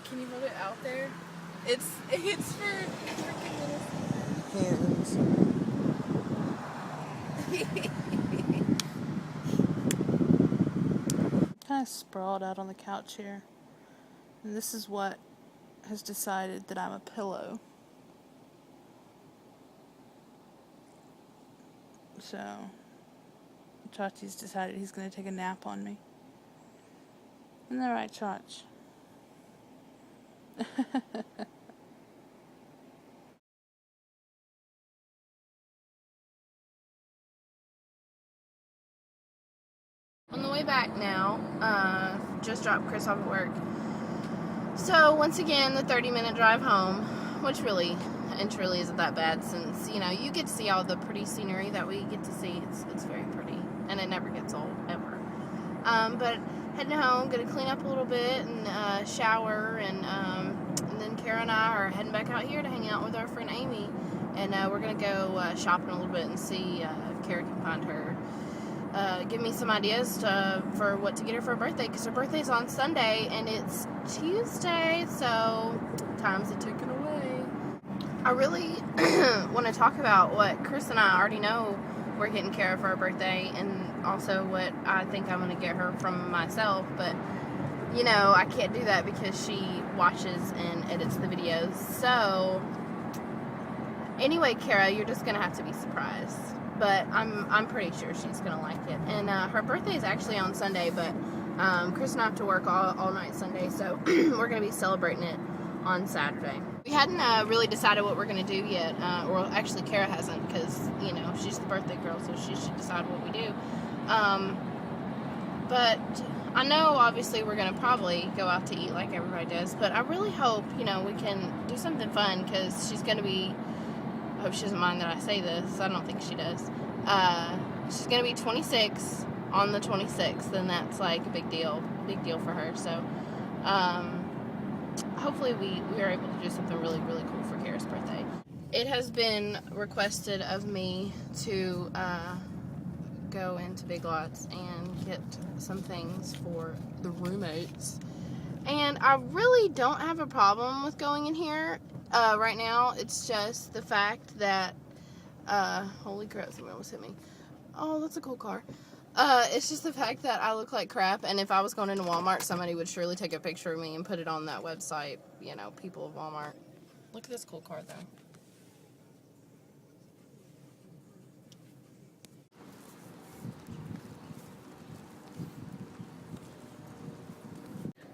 Can you hold it out there? It's for freaking little Hands. Kind of sprawled out on the couch here. And this is what has decided that I'm a pillow. So, Chachi's decided he's going to take a nap on me. Isn't that right, Chach? On the way back now, just dropped Chris off at work. So once again, the 30-minute drive home, which really and truly isn't that bad since, you know, you get to see all the pretty scenery that we get to see. It's very pretty, and it never gets old, ever. But heading home, gonna clean up a little bit and shower, and then Kara and I are heading back out here to hang out with our friend Amy, and we're gonna go shopping a little bit and see if Kara can find her. Give me some ideas for what to get her for her birthday, because her birthday's on Sunday and it's Tuesday, so time's a ticking away. I really want to talk about what Chris and I already know we're getting Kara for her birthday, and also what I think I'm going to get her from myself, but you know, I can't do that because she watches and edits the videos. So anyway, Kara, you're just going to have to be surprised. But I'm pretty sure she's going to like it. And her birthday is actually on Sunday, but Chris and I have to work all night Sunday, so we're going to be celebrating it on Saturday. We hadn't really decided what we're going to do yet. Or actually, Kara hasn't, because, you know, she's the birthday girl, so she should decide what we do. But I know, obviously, we're going to probably go out to eat like everybody does. But I really hope, you know, we can do something fun, because she's going to be... I hope she doesn't mind that I say this. I don't think she does. She's going to be 26 on the 26th, and that's like a big deal for her. So, hopefully we are able to do something really, really cool for Kara's birthday. It has been requested of me to go into Big Lots and get some things for the roommates. And I really don't have a problem with going in here. Right now, it's just the fact that, holy crap, somebody almost hit me. Oh, that's a cool car. It's just the fact that I look like crap, and if I was going into Walmart, somebody would surely take a picture of me and put it on that website, you know, people of Walmart. Look at this cool car, though.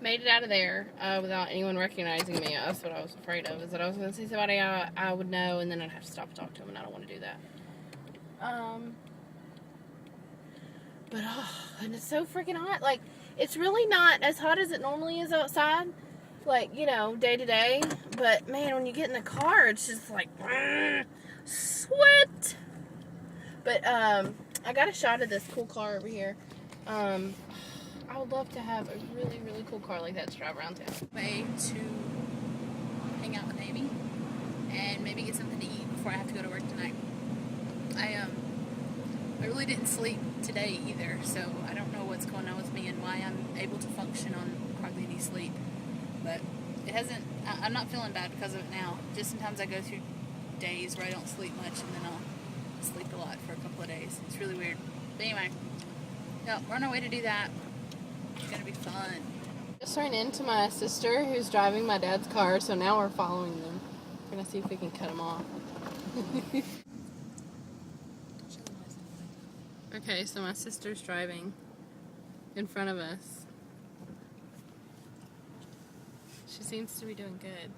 Made it out of there without anyone recognizing me. That's what I was afraid of, is that I was going to see somebody I would know, and then I'd have to stop and talk to them, and I don't want to do that. But, oh, and it's so freaking hot. Like, it's really not as hot as it normally is outside, like, you know, day to day. But, man, when you get in the car, it's just like, sweat. But, I got a shot of this cool car over here. I would love to have a really, really cool car like that to drive around town. Way to hang out with Amy and maybe get something to eat before I have to go to work tonight. I really didn't sleep today either, so I don't know what's going on with me and why I'm able to function on hardly any sleep. But it hasn't, I'm not feeling bad because of it now. Just sometimes I go through days where I don't sleep much, and then I'll sleep a lot for a couple of days. It's really weird. But anyway, yeah, we're on our way to do that. It's gonna be fun. Just ran into my sister who's driving my dad's car, so now we're following them. We're gonna see if we can cut them off. Okay, so my sister's driving in front of us. She seems to be doing good.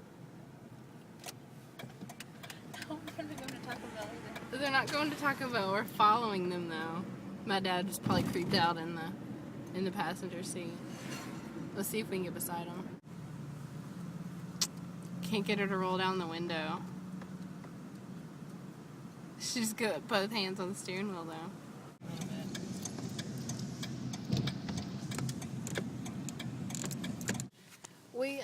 No, we're not going to Taco Bell either. They're not going to Taco Bell. We're following them though. My dad just probably creeped out in the passenger seat. Let's see if we can get beside him. Can't get her to roll down the window. She's got both hands on the steering wheel though. We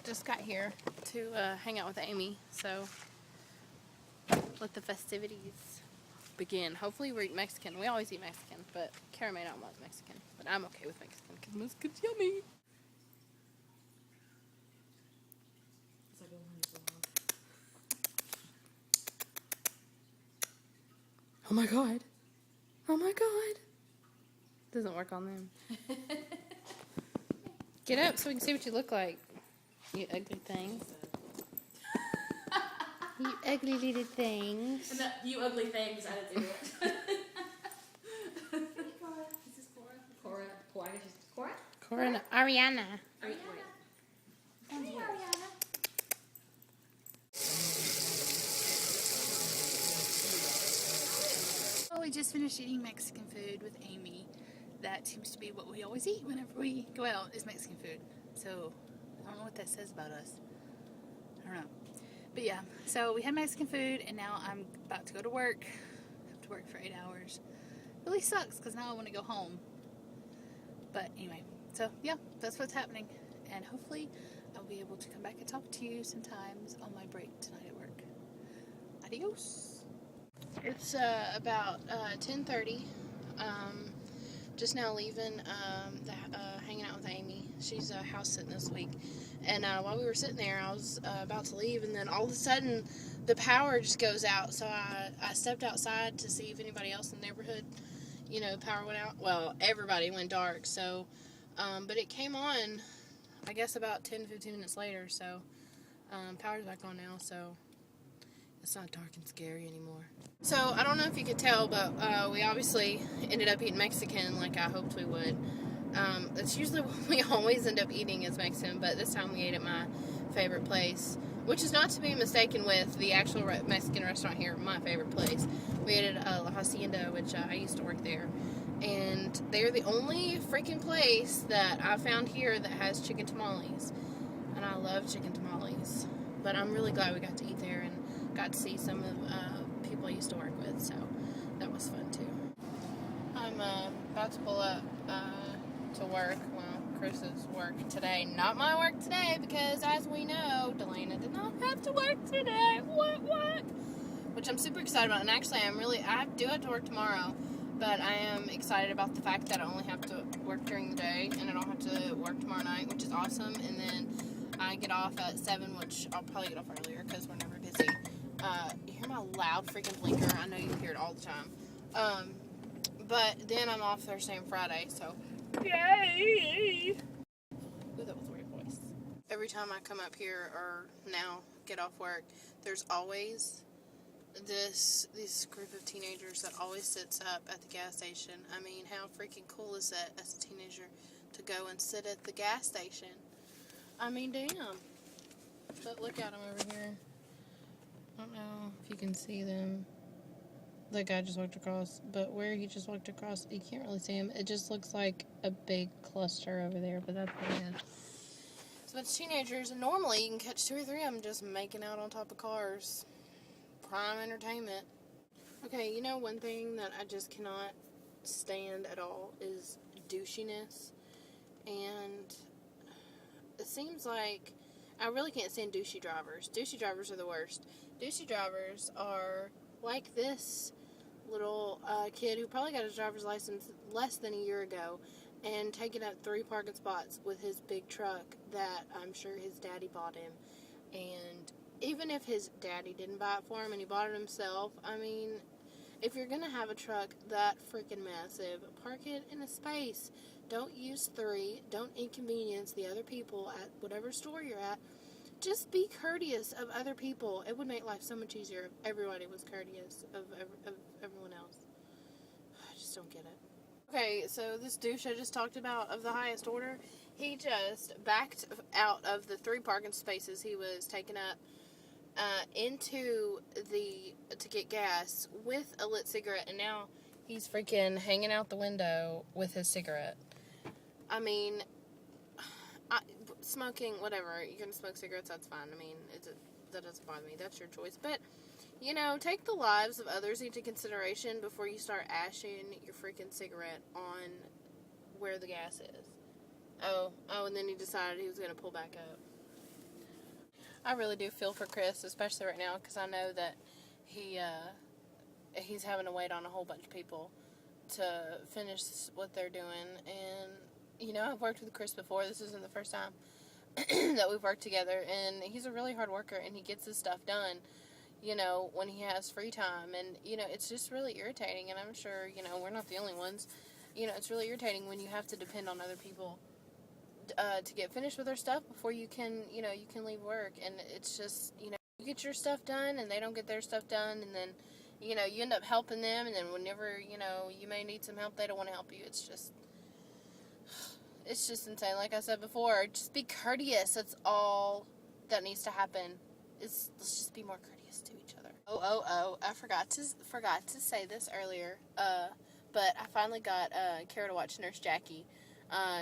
just got here to hang out with Amy, so let the festivities begin. Hopefully we eat Mexican. We always eat Mexican, but Kara may not want Mexican, but I'm okay with Mexican because Mexican's yummy. Oh my god. Oh my god. Doesn't work on them. Get up so we can see what you look like. You ugly things. You ugly little things. No, you ugly things, I didn't do it. This is Cora. Cora. Cora? Cora and Ariana. Hey, Ariana. Well, we just finished eating Mexican food with Amy. That seems to be what we always eat whenever we go out, is Mexican food. So, I don't know what that says about us. I don't know. But yeah, so we had Mexican food, and now I'm about to go to work. I have to work for 8 hours. Really sucks, because now I want to go home. But anyway, so yeah, that's what's happening. And hopefully, I'll be able to come back and talk to you sometimes on my break tonight at work. Adios. It's about 10:30. Just now leaving, hanging out with Amy. She's house sitting this week. And while we were sitting there, I was about to leave, and then all of a sudden, the power just goes out. So I stepped outside to see if anybody else in the neighborhood, power went out. Well, everybody went dark. So, but it came on, I guess, about 10-15 minutes later. So, power's back on now. So, it's not dark and scary anymore. So, I don't know if you could tell, but we obviously ended up eating Mexican like I hoped we would. That's usually what we always end up eating is Mexican, but this time we ate at my favorite place, which is not to be mistaken with the actual Mexican restaurant here, my favorite place. We ate at La Hacienda, which I used to work there, and they're the only freaking place that I found here that has chicken tamales, and I love chicken tamales, but I'm really glad we got to eat there and got to see some of people I used to work with, so that was fun too. I'm about to pull up to work. Well, Chris's work today. Not my work today, because as we know, DeLanna did not have to work today. What? Which I'm super excited about. And actually, I do have to work tomorrow, but I am excited about the fact that I only have to work during the day, and I don't have to work tomorrow night, which is awesome. And then I get off at 7, which I'll probably get off earlier, because we're never busy. You hear my loud freaking blinker? I know you hear it all the time. But then I'm off Thursday and Friday, so yay! Ooh, that was a weird voice. Every time I come up here, or now get off work, there's always this group of teenagers that always sits up at the gas station. I mean, how freaking cool is that as a teenager to go and sit at the gas station? I mean, damn. But look at them over here. I don't know if you can see them. The guy just walked across, but where he just walked across, you can't really see him. It just looks like a big cluster over there, but that's what it is. So it's teenagers, and normally you can catch 2 or 3 of them just making out on top of cars. Prime entertainment. Okay, one thing that I just cannot stand at all is douchiness. And it seems like I really can't stand douchey drivers. Douchey drivers are the worst. Douchey drivers are like this little kid who probably got his driver's license less than a year ago and taking up 3 parking spots with his big truck that I'm sure his daddy bought him. And even if his daddy didn't buy it for him and he bought it himself, I mean, if you're going to have a truck that freaking massive, park it in a space. Don't use 3. Don't inconvenience the other people at whatever store you're at. Just be courteous of other people. It would make life so much easier if everybody was courteous of everyone else. I just don't get it. Okay, so this douche I just talked about of the highest order, he just backed out of the 3 parking spaces he was taking up to get gas with a lit cigarette, and now he's freaking hanging out the window with his cigarette. I mean, smoking, whatever, you're gonna smoke cigarettes, that's fine. I mean, that doesn't bother me. That's your choice. But, take the lives of others into consideration before you start ashing your freaking cigarette on where the gas is. Oh, and then he decided he was gonna pull back up. I really do feel for Chris, especially right now, because I know that he's having to wait on a whole bunch of people to finish what they're doing. And, I've worked with Chris before. This isn't the first time that we've worked together, and he's a really hard worker, and he gets his stuff done. you know, when he has free time. And, you know, it's just really irritating. And I'm sure, you know, we're not the only ones. You know, it's really irritating when you have to depend on other people to get finished with their stuff before you can, you know, you can leave work. And it's just, you know, you get your stuff done and they don't get their stuff done. And then, you know, you end up helping them. And then whenever, you know, you may need some help, they don't want to help you. It's just insane. Like I said before, just be courteous. That's all that needs to happen. Let's just be more courteous to each other. Oh! I forgot to say this earlier. But I finally got Kara to watch Nurse Jackie.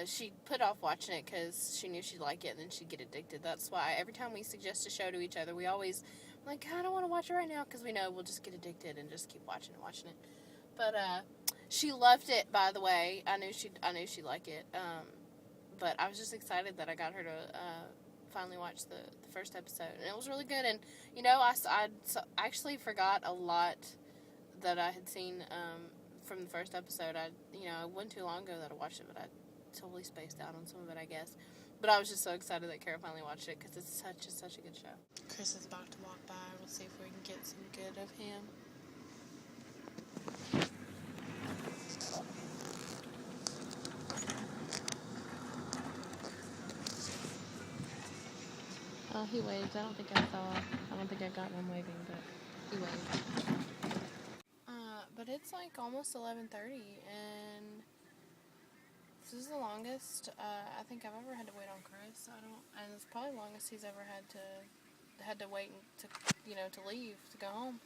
She put off watching it because she knew she'd like it and then she'd get addicted. That's why every time we suggest a show to each other, we always like, I don't want to watch it right now because we know we'll just get addicted and just keep watching it. But she loved it. By the way, I knew she'd like it. But I was just excited that I got her to finally watch the first episode, and it was really good. And you know, I actually forgot a lot that I had seen from the first episode. It wasn't too long ago that I watched it, but I totally spaced out on some of it, I guess. But I was just so excited that Kara finally watched it because it's such a good show. Chris is about to walk by. We'll see if we can get some good of him. Oh, he waved. I don't think I got him waving, but he waved. But it's like almost 11:30, and this is the longest I think I've ever had to wait on Chris. And it's probably the longest he's ever had to wait to leave to go home.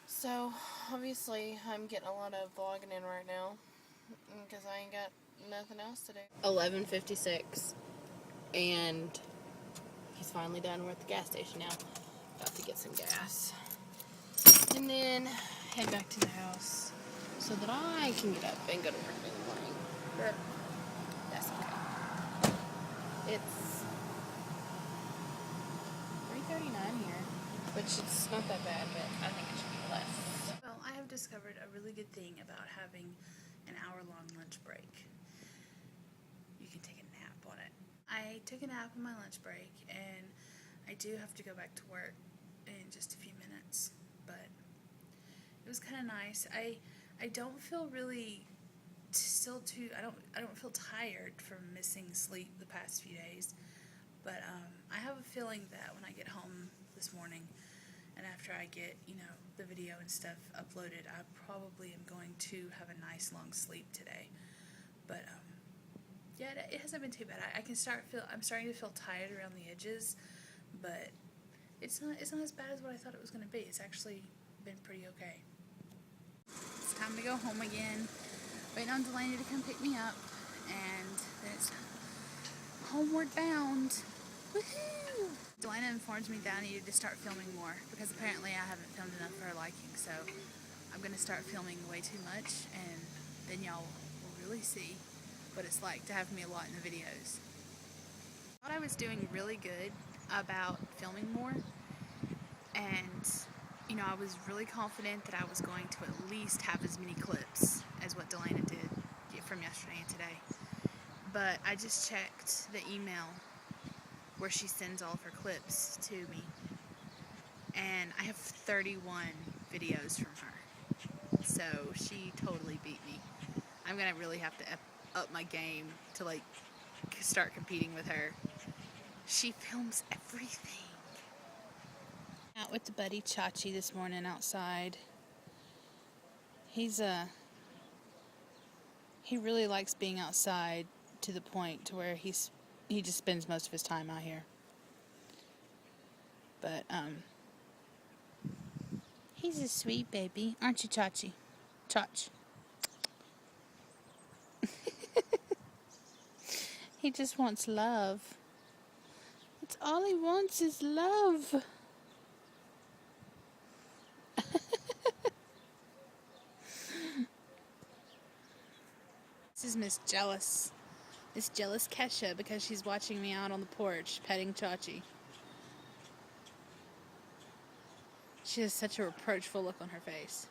So obviously I'm getting a lot of vlogging in right now because I ain't got nothing else to do. 11:56, and he's finally done. We're at the gas station now. About to get some gas. And then head back to the house so that I can get up and go to work in the morning. But that's okay. It's 3:39 here, which it's not that bad, but I think it should be less. Well, I have discovered a really good thing about having an hour-long lunch break. You can take a nap on it. I took a nap on my lunch break, and I do have to go back to work in just a few minutes, but it was kind of nice. I don't feel really I don't feel tired from missing sleep the past few days, but I have a feeling that when I get home this morning and after I get, the video and stuff uploaded, I probably am going to have a nice long sleep today. But yeah, it hasn't been too bad. I'm starting to feel tired around the edges, but it's not as bad as what I thought it was going to be. It's actually been pretty okay. It's time to go home again. Waiting on DeLanna to come pick me up, and then it's homeward bound. Woohoo! DeLanna informs me that I needed to start filming more because apparently I haven't filmed enough for her liking, so I'm going to start filming way too much, and then y'all will really see what it's like to have me a lot in the videos. I thought I was doing really good about filming more, and I was really confident that I was going to at least have as many clips as what DeLanna did from yesterday and today. But I just checked the email where she sends all of her clips to me, and I have 31 videos from her. So she totally beat me. I'm gonna really have to up my game to start competing with her. She films everything. Out with the buddy Chachi this morning outside. He really likes being outside to the point to where he just spends most of his time out here. But he's a sweet baby, aren't you, Chachi? Chach. He just wants love. It's all he wants is love. This is Miss Jealous Kesha, because she's watching me out on the porch petting Chachi. She has such a reproachful look on her face.